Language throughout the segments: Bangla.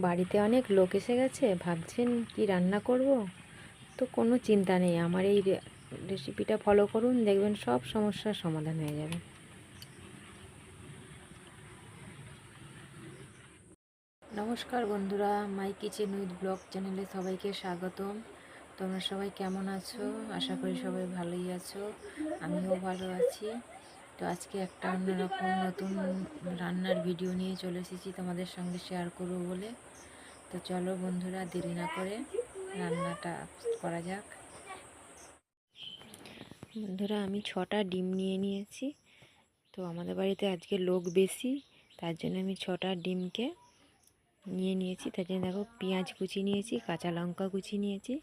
বাড়িতে অনেক লোক এসে গেছে, ভাবছেন কি রান্না করব। তো কোনো চিন্তা নেই, আমার এই রেসিপিটা ফলো করুন, দেখবেন সব সমস্যার সমাধান হয়ে যাবে। নমস্কার বন্ধুরা, মাই কিচেন উইথ ব্লগ চ্যানেলে সবাইকে স্বাগতম। তোমরা সবাই কেমন আছো? আশা করি সবাই ভালোই আছো, আমিও ভালো আছি। তো আজকে একটা অন্যরকম নতুন রান্নার ভিডিও নিয়ে চলে এসেছি তোমাদের সঙ্গে শেয়ার করবো বলে। তো চলো বন্ধুরা, দেরি না করে রান্নাটা করা যাক। বন্ধুরা, আমি 6টা ডিম নিয়ে নিয়েছি। তো আমাদের বাড়িতে আজকে লোক বেশি, তার জন্য আমি 6টা ডিমকে নিয়ে নিয়েছি। তার জন্য দেখো, পেঁয়াজ কুচি নিয়েছি, কাঁচা লঙ্কা কুচি নিয়েছি।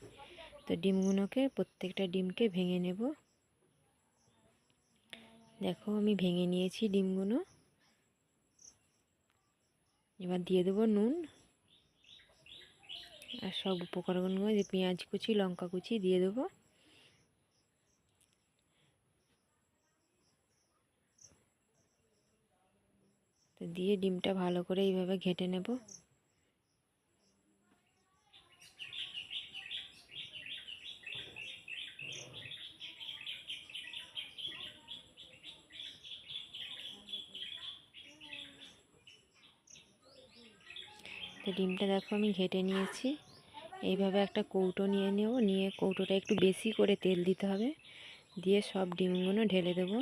তো ডিমগুলোকে, প্রত্যেকটা ডিমকে ভেঙে নেব। দেখো, আমি ভেঙে নিয়েছি ডিমগুলো। এবার দিয়ে দেবো নুন আর সব উপকরণগুলো, যে পেঁয়াজ কুচি, লঙ্কা কুচি দিয়ে দেবো। তো দিয়ে ডিমটা ভালো করে এইভাবে ঘেঁটে নেব। তো ডিমটা দেখো আমি ঘেঁটে নিয়েছি। এইভাবে একটা কৌটো নিয়ে নেব, নিয়ে কৌটোটা একটু বেশি করে তেল দিতে হবে, দিয়ে সব ডিমগুলো ঢেলে দেবো।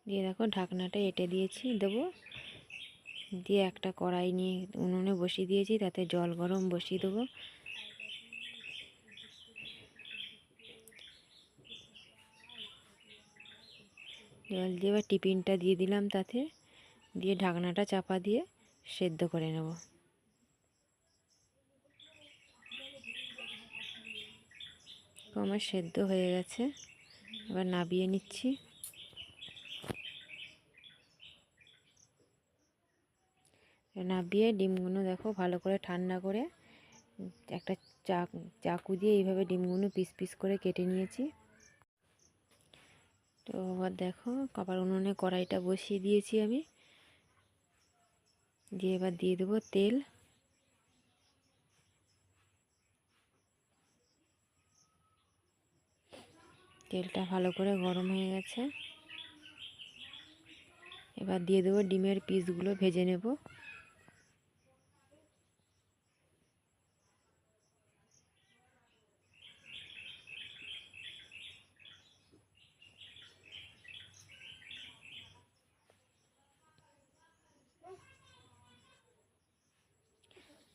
দিয়ে দেখো, ঢাকনাটা এঁটে দিয়েছি, দেবো। দিয়ে একটা কড়াই নিয়ে উনুনে বসিয়ে দিয়েছি, তাতে জল গরম বসিয়ে দেবো। জল দিয়ে এবার টিফিনটা দিয়ে দিলাম তাতে, দিয়ে ঢাকনাটা চাপা দিয়ে সেদ্ধ করে নেব। আমার সেদ্ধ হয়ে গেছে, এবার নাবিয়ে নিচ্ছি। নাবিয়ে ডিমগুলো দেখো ভালো করে ঠান্ডা করে একটা চাকু দিয়ে এইভাবে ডিমগুলো পিস পিস করে কেটে নিয়েছি। তো আবার দেখো, আবার উনুনে কড়াইটা বসিয়ে দিয়েছি আমি, দিয়ে এবার দিয়ে দেবো তেল। তেলটা ভালো করে গরম হয়ে গেছে, এবার দিয়ে দেবো ডিমের পিসগুলো ভেজে নেব।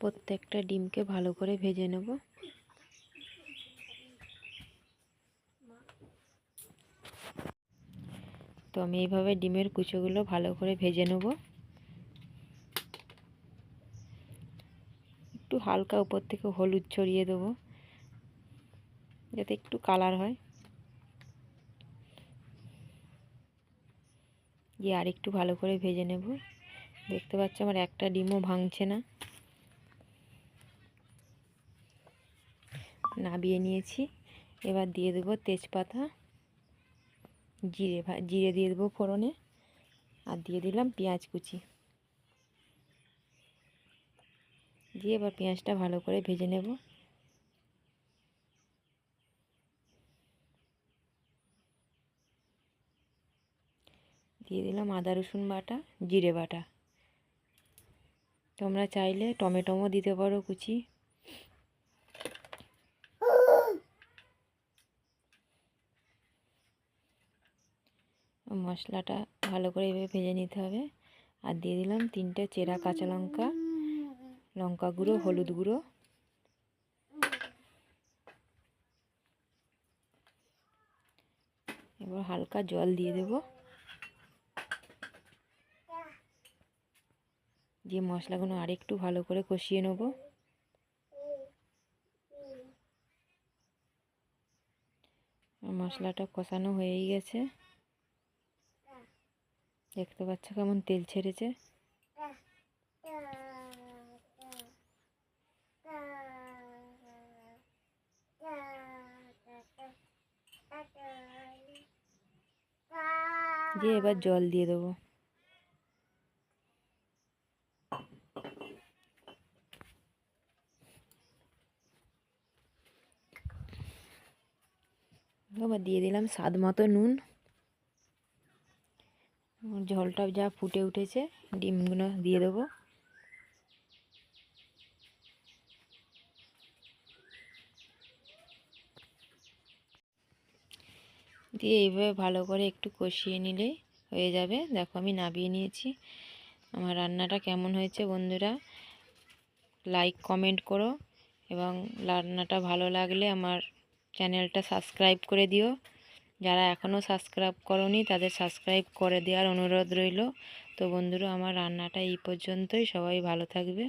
প্রত্যেকটা ডিমকে ভালো করে ভেজে নেব। তো আমি এইভাবে ডিমের কুচোগুলো ভালো করে ভেজে নেব। একটু হালকা উপর থেকে হলুদ ছড়িয়ে দেবো, যাতে একটু কালার হয়। দিয়ে আর একটু ভালো করে ভেজে নেব। দেখতে পাচ্ছ আমার একটা ডিমও ভাঙছে না। নাবিয়ে নিয়েছি, এবার দিয়ে দেবো তেজপাতা, জিরে দিয়ে দেবো ফোড়নে, আর দিয়ে দিলাম পেঁয়াজ কুচি। দিয়ে এবার পেঁয়াজটা ভালো করে ভেজে নেব। দিয়ে দিলাম আদা রসুন বাটা, জিরে বাটা। তোমরা চাইলে টমেটোও দিতে পারো কুচি। মশলাটা ভালো করে এভাবে ভেজে নিতে হবে। আর দিয়ে দিলাম 3টে চেরা কাঁচা লঙ্কা, লঙ্কা গুঁড়ো, হলুদ গুঁড়ো। এবার হালকা জল দিয়ে দেব, দিয়ে মশলাগুলো আরেকটু ভালো করে কষিয়ে নেব। মশলাটা কষানো হয়েই গেছে, দেখতে পাচ্ছ কেমন তেল ছেড়েছে। দিয়ে এবার জল দিয়ে দেবো। এবার দিয়ে দিলাম স্বাদ মতো নুন। ঝোলটা যা ফুটে উঠেছে, ডিমগুলো দিয়ে দেবো। দিয়ে এইভাবে ভালো করে একটু কষিয়ে নিলেই হয়ে যাবে। দেখো আমি নামিয়ে নিয়েছি। আমার রান্নাটা কেমন হয়েছে বন্ধুরা লাইক কমেন্ট করো, এবং রান্নাটা ভালো লাগলে আমার চ্যানেলটা সাবস্ক্রাইব করে দিও। যারা এখনও সাবস্ক্রাইব করোনি তাদের সাবস্ক্রাইব করে দেওয়ার অনুরোধ রইল। তো বন্ধুরা আমার রান্নাটা এই পর্যন্তই। সবাই ভালো থাকবে।